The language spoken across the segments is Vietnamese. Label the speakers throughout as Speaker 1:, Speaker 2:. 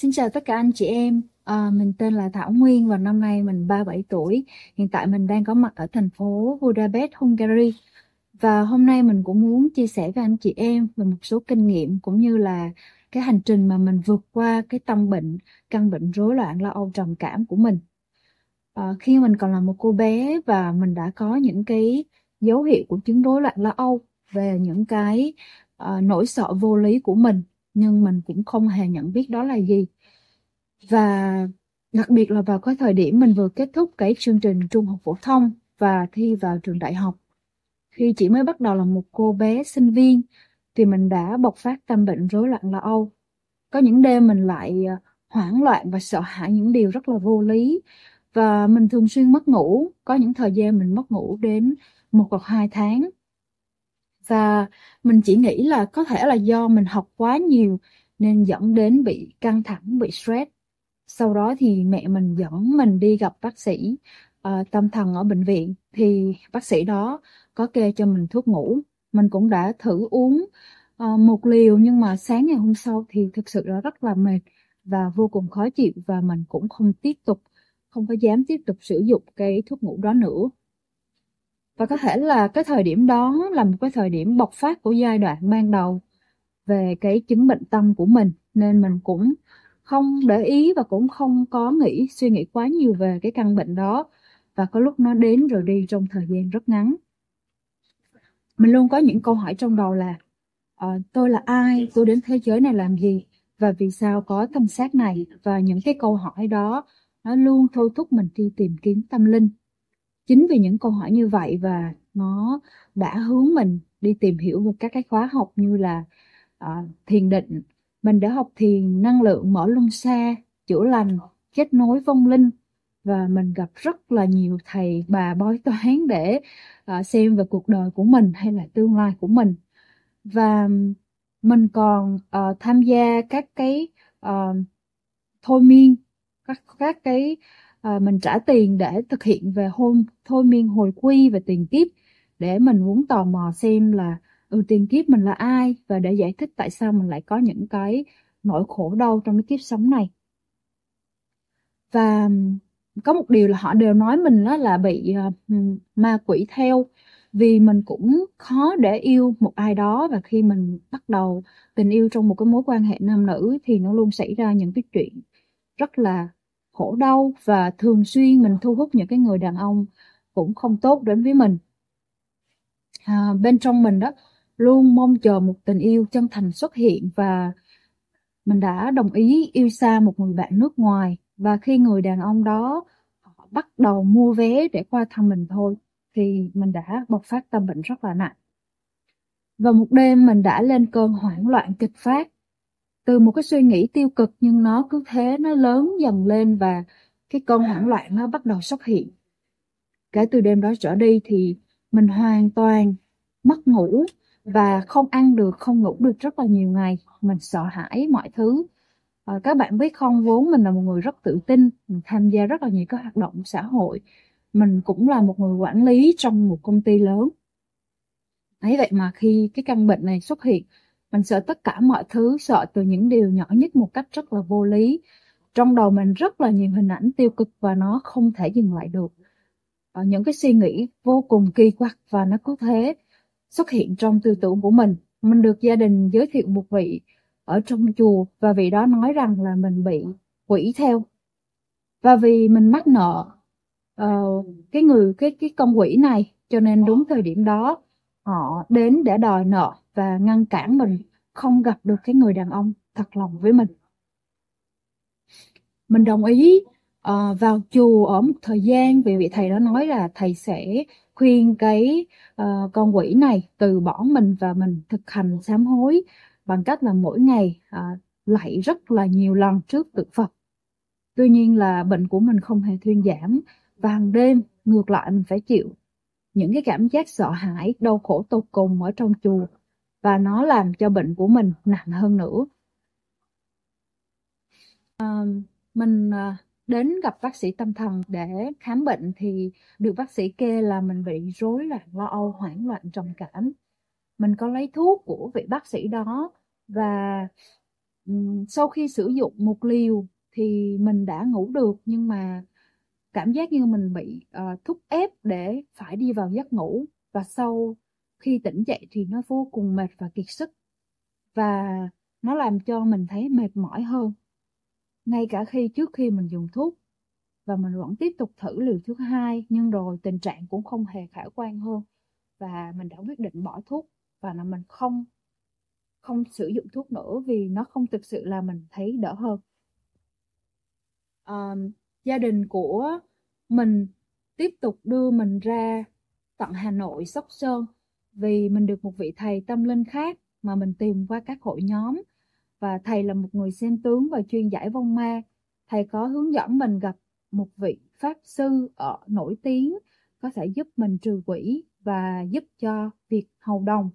Speaker 1: Xin chào tất cả anh chị em. Mình tên là Thảo Nguyên và năm nay mình 37 tuổi. Hiện tại mình đang có mặt ở thành phố Budapest, Hungary. Và hôm nay mình cũng muốn chia sẻ với anh chị em về một số kinh nghiệm cũng như là cái hành trình mà mình vượt qua cái căn bệnh rối loạn lo âu trầm cảm của mình. Khi mình còn là một cô bé và mình đã có những cái dấu hiệu của chứng rối loạn lo âu về những cái nỗi sợ vô lý của mình, nhưng mình cũng không hề nhận biết đó là gì. Và đặc biệt là vào cái thời điểm mình vừa kết thúc cái chương trình trung học phổ thông và thi vào trường đại học. Khi chỉ mới bắt đầu là một cô bé sinh viên thì mình đã bộc phát căn bệnh rối loạn lo âu. Có những đêm mình lại hoảng loạn và sợ hãi những điều rất là vô lý. Và mình thường xuyên mất ngủ, có những thời gian mình mất ngủ đến 1 hoặc 2 tháng. Và mình chỉ nghĩ là có thể là do mình học quá nhiều nên dẫn đến bị căng thẳng, bị stress. Sau đó thì mẹ mình dẫn mình đi gặp bác sĩ tâm thần ở bệnh viện, thì bác sĩ đó có kê cho mình thuốc ngủ. Mình cũng đã thử uống 1 liều, nhưng mà sáng ngày hôm sau thì thực sự là rất là mệt và vô cùng khó chịu, và mình cũng không có dám tiếp tục sử dụng cái thuốc ngủ đó nữa. Và có thể là cái thời điểm đó là một cái thời điểm bộc phát của giai đoạn ban đầu về cái chứng bệnh tâm của mình, nên mình cũng không để ý và cũng không có suy nghĩ quá nhiều về cái căn bệnh đó, và có lúc nó đến rồi đi trong thời gian rất ngắn. Mình luôn có những câu hỏi trong đầu là tôi là ai, tôi đến thế giới này làm gì, và vì sao có thân xác này. Và những cái câu hỏi đó nó luôn thôi thúc mình đi tìm kiếm tâm linh. Chính vì những câu hỏi như vậy và nó đã hướng mình đi tìm hiểu về các cái khóa học như là thiền định. Mình đã học thiền năng lượng, mở luân xa, chữa lành, kết nối vong linh, và mình gặp rất là nhiều thầy bà bói toán để xem về cuộc đời của mình hay là tương lai của mình. Và mình còn tham gia các cái ờ, thôi miên, các cái mình trả tiền để thực hiện về thôi miên hồi quy và tiền kiếp, để mình muốn tò mò xem là tiền kiếp mình là ai, và để giải thích tại sao mình lại có những cái nỗi khổ đau trong cái kiếp sống này. Và có một điều là họ đều nói mình đó là bị ma quỷ theo, vì mình cũng khó để yêu một ai đó, và khi mình bắt đầu tình yêu trong một cái mối quan hệ nam nữ thì nó luôn xảy ra những cái chuyện rất là khổ đau, và thường xuyên mình thu hút những cái người đàn ông cũng không tốt đến với mình. Bên trong mình đó luôn mong chờ một tình yêu chân thành xuất hiện, và mình đã đồng ý yêu xa một người bạn nước ngoài. Và khi người đàn ông đó họ bắt đầu mua vé để qua thăm mình thôi thì mình đã bộc phát tâm bệnh rất là nặng. Và một đêm mình đã lên cơn hoảng loạn kịch phát, từ một cái suy nghĩ tiêu cực nhưng nó cứ thế nó lớn dần lên, và cái cơn hoảng loạn nó bắt đầu xuất hiện. Kể từ đêm đó trở đi thì mình hoàn toàn mất ngủ và không ăn được, không ngủ được rất là nhiều ngày. Mình sợ hãi mọi thứ. Các bạn biết không, vốn mình là một người rất tự tin, mình tham gia rất là nhiều các hoạt động xã hội. Mình cũng là một người quản lý trong một công ty lớn. Ấy vậy mà khi cái căn bệnh này xuất hiện, mình sợ tất cả mọi thứ, sợ từ những điều nhỏ nhất một cách rất là vô lý. Trong đầu mình rất là nhiều hình ảnh tiêu cực và nó không thể dừng lại được. Những cái suy nghĩ vô cùng kỳ quặc và nó cứ thế xuất hiện trong tư tưởng của mình. Mình được gia đình giới thiệu một vị ở trong chùa, và vị đó nói rằng là mình bị quỷ theo. Và vì mình mắc nợ cái con quỷ này, cho nên đúng thời điểm đó họ đến để đòi nợ và ngăn cản mình không gặp được cái người đàn ông thật lòng với mình. Mình đồng ý vào chùa ở một thời gian, vì vị thầy đó nói là thầy sẽ khuyên cái con quỷ này từ bỏ mình, và mình thực hành sám hối bằng cách là mỗi ngày lạy rất là nhiều lần trước tượng Phật. Tuy nhiên là bệnh của mình không hề thuyên giảm, và hàng đêm ngược lại mình phải chịu những cái cảm giác sợ hãi, đau khổ tột cùng ở trong chùa, và nó làm cho bệnh của mình nặng hơn nữa. Mình đến gặp bác sĩ tâm thần để khám bệnh thì được bác sĩ kê là mình bị rối loạn lo âu, hoảng loạn trầm cảm. Mình có lấy thuốc của vị bác sĩ đó, và Sau khi sử dụng một liều thì mình đã ngủ được, nhưng mà cảm giác như mình bị thúc ép để phải đi vào giấc ngủ, và sau khi tỉnh dậy thì nó vô cùng mệt và kiệt sức, và nó làm cho mình thấy mệt mỏi hơn ngay cả trước khi mình dùng thuốc. Và mình vẫn tiếp tục thử liều thứ hai, nhưng rồi tình trạng cũng không hề khả quan hơn, và mình đã quyết định bỏ thuốc, và là mình không không sử dụng thuốc nữa vì nó không thực sự là mình thấy đỡ hơn. Gia đình của mình tiếp tục đưa mình ra tận Hà Nội, Sóc Sơn, vì mình được một vị thầy tâm linh khác mà mình tìm qua các hội nhóm, và thầy là một người xem tướng và chuyên giải vong ma. Thầy có hướng dẫn mình gặp một vị pháp sư nổi tiếng có thể giúp mình trừ quỷ và giúp cho việc hầu đồng.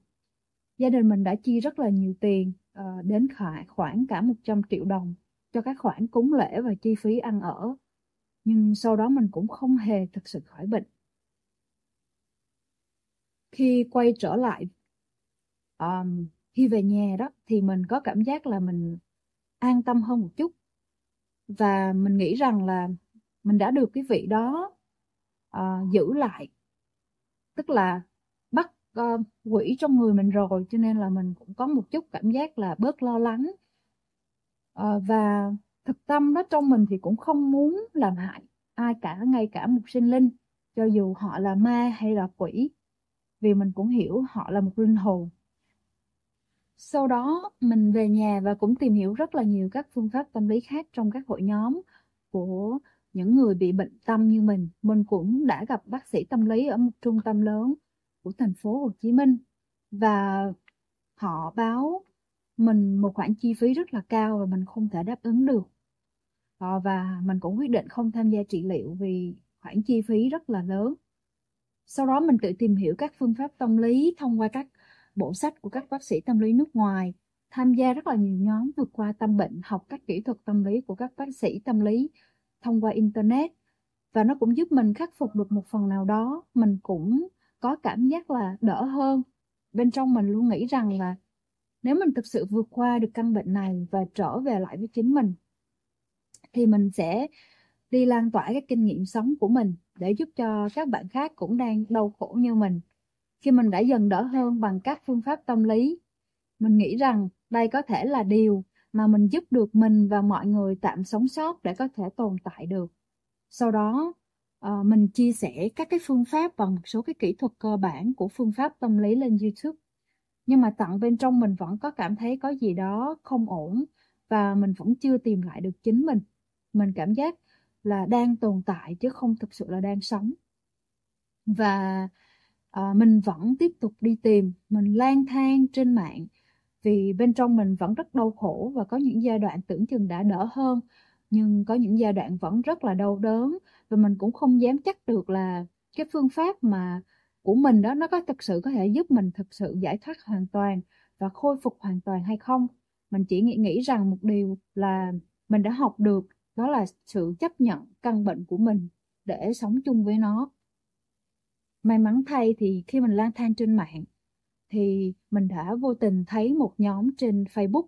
Speaker 1: Gia đình mình đã chi rất là nhiều tiền, đến khoảng cả 100 triệu đồng cho các khoản cúng lễ và chi phí ăn ở. Nhưng sau đó mình cũng không hề thực sự khỏi bệnh. Khi quay trở lại, khi về nhà đó, thì mình có cảm giác là mình an tâm hơn một chút. Và mình nghĩ rằng là mình đã được cái vị đó giữ lại. Tức là bắt quỷ trong người mình rồi, cho nên là mình cũng có một chút cảm giác là bớt lo lắng. Và thực tâm đó, trong mình thì cũng không muốn làm hại ai cả, ngay cả một sinh linh, cho dù họ là ma hay là quỷ, vì mình cũng hiểu họ là một linh hồn. Sau đó mình về nhà và cũng tìm hiểu rất là nhiều các phương pháp tâm lý khác trong các hội nhóm của những người bị bệnh tâm như mình. Mình cũng đã gặp bác sĩ tâm lý ở một trung tâm lớn của thành phố Hồ Chí Minh, và họ báo mình một khoản chi phí rất là cao và mình không thể đáp ứng được. Và mình cũng quyết định không tham gia trị liệu vì khoản chi phí rất là lớn. Sau đó mình tự tìm hiểu các phương pháp tâm lý thông qua các bộ sách của các bác sĩ tâm lý nước ngoài, tham gia rất là nhiều nhóm vượt qua tâm bệnh, học các kỹ thuật tâm lý của các bác sĩ tâm lý thông qua Internet. Và nó cũng giúp mình khắc phục được một phần nào đó. Mình cũng có cảm giác là đỡ hơn. Bên trong mình luôn nghĩ rằng là nếu mình thực sự vượt qua được căn bệnh này và trở về lại với chính mình, thì mình sẽ đi lan tỏa cái kinh nghiệm sống của mình để giúp cho các bạn khác cũng đang đau khổ như mình. Khi mình đã dần đỡ hơn bằng các phương pháp tâm lý, mình nghĩ rằng đây có thể là điều mà mình giúp được mình và mọi người tạm sống sót để có thể tồn tại được. Sau đó, mình chia sẻ các cái phương pháp và một số cái kỹ thuật cơ bản của phương pháp tâm lý lên YouTube. Nhưng mà tận bên trong mình vẫn có cảm thấy có gì đó không ổn, và mình vẫn chưa tìm lại được chính mình. Mình cảm giác là đang tồn tại chứ không thực sự là đang sống. Và mình vẫn tiếp tục đi tìm, mình lang thang trên mạng vì bên trong mình vẫn rất đau khổ, và có những giai đoạn tưởng chừng đã đỡ hơn, nhưng có những giai đoạn vẫn rất là đau đớn, và mình cũng không dám chắc được là cái phương pháp mà của mình đó nó có thực sự có thể giúp mình thực sự giải thoát hoàn toàn và khôi phục hoàn toàn hay không. Mình chỉ nghĩ rằng một điều là mình đã học được, đó là sự chấp nhận căn bệnh của mình để sống chung với nó. May mắn thay thì khi mình lang thang trên mạng thì mình đã vô tình thấy một nhóm trên Facebook,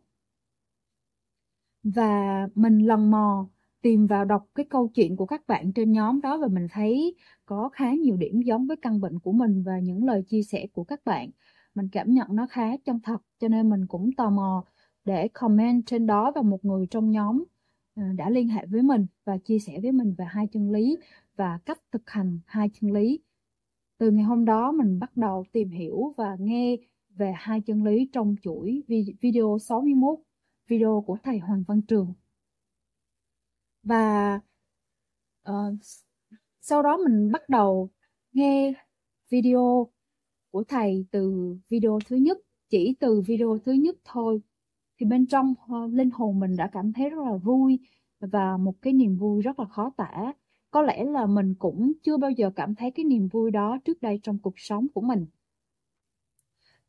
Speaker 1: và mình lần mò tìm vào đọc cái câu chuyện của các bạn trên nhóm đó, và mình thấy có khá nhiều điểm giống với căn bệnh của mình và những lời chia sẻ của các bạn. Mình cảm nhận nó khá chân thật, cho nên mình cũng tò mò để comment trên đó, và một người trong nhóm đã liên hệ với mình và chia sẻ với mình về hai chân lý và cách thực hành hai chân lý. Từ ngày hôm đó mình bắt đầu tìm hiểu và nghe về hai chân lý trong chuỗi video 61 video của thầy Hoàng Văn Trường. Và sau đó mình bắt đầu nghe video của thầy từ video thứ nhất. Chỉ từ video thứ nhất thôi thì bên trong linh hồn mình đã cảm thấy rất là vui, và một cái niềm vui rất là khó tả. Có lẽ là mình cũng chưa bao giờ cảm thấy cái niềm vui đó trước đây trong cuộc sống của mình.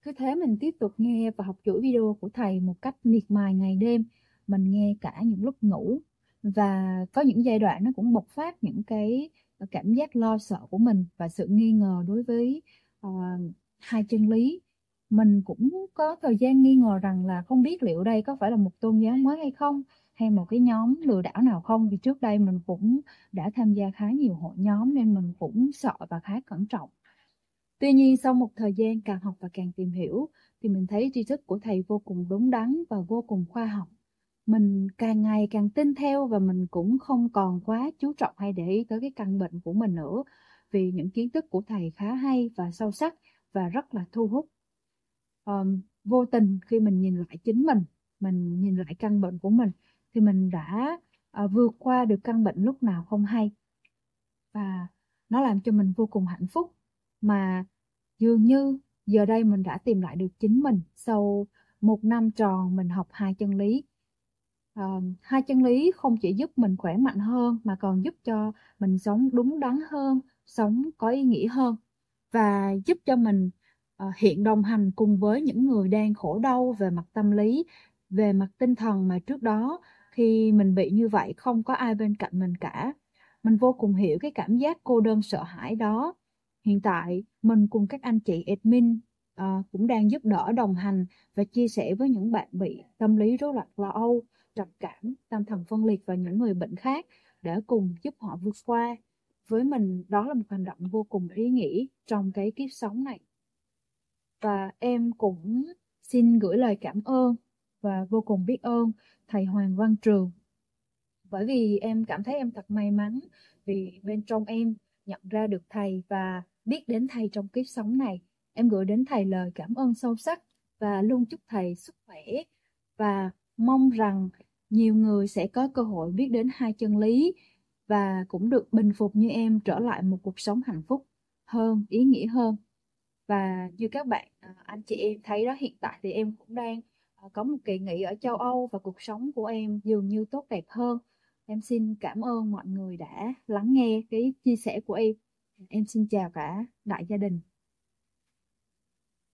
Speaker 1: Cứ thế mình tiếp tục nghe và học chuỗi video của thầy một cách miệt mài ngày đêm. Mình nghe cả những lúc ngủ, và có những giai đoạn nó cũng bộc phát những cái cảm giác lo sợ của mình và sự nghi ngờ đối với hai chân lý. Mình cũng có thời gian nghi ngờ rằng là không biết liệu đây có phải là một tôn giáo mới hay không, hay một cái nhóm lừa đảo nào không, vì trước đây mình cũng đã tham gia khá nhiều hội nhóm nên mình cũng sợ và khá cẩn trọng. Tuy nhiên sau một thời gian càng học và càng tìm hiểu thì mình thấy tri thức của thầy vô cùng đúng đắn và vô cùng khoa học. Mình càng ngày càng tin theo và mình cũng không còn quá chú trọng hay để ý tới cái căn bệnh của mình nữa, vì những kiến thức của thầy khá hay và sâu sắc và rất là thu hút. Vô tình khi mình nhìn lại chính mình nhìn lại căn bệnh của mình thì mình đã vượt qua được căn bệnh lúc nào không hay, và nó làm cho mình vô cùng hạnh phúc. Mà dường như giờ đây mình đã tìm lại được chính mình sau một năm tròn mình học hai chân lý. Hai chân lý không chỉ giúp mình khỏe mạnh hơn mà còn giúp cho mình sống đúng đắn hơn, sống có ý nghĩa hơn, và giúp cho mình hiện đồng hành cùng với những người đang khổ đau về mặt tâm lý, về mặt tinh thần mà trước đó khi mình bị như vậy không có ai bên cạnh mình cả. Mình vô cùng hiểu cái cảm giác cô đơn sợ hãi đó. Hiện tại mình cùng các anh chị admin cũng đang giúp đỡ đồng hành và chia sẻ với những bạn bị tâm lý rối loạn lo âu, trầm cảm, tâm thần phân liệt và những người bệnh khác để cùng giúp họ vượt qua. Với mình đó là một hành động vô cùng ý nghĩa trong cái kiếp sống này. Và em cũng xin gửi lời cảm ơn và vô cùng biết ơn thầy Hoàng Văn Trường, bởi vì em cảm thấy em thật may mắn vì bên trong em nhận ra được thầy và biết đến thầy trong kiếp sống này. Em gửi đến thầy lời cảm ơn sâu sắc và luôn chúc thầy sức khỏe, và mong rằng nhiều người sẽ có cơ hội biết đến hai chân lý và cũng được bình phục như em trở lại một cuộc sống hạnh phúc hơn, ý nghĩa hơn. Và như các bạn, anh chị em thấy đó, hiện tại thì em cũng đang có một kỳ nghỉ ở châu Âu và cuộc sống của em dường như tốt đẹp hơn. Em xin cảm ơn mọi người đã lắng nghe cái chia sẻ của em. Em xin chào cả đại gia đình.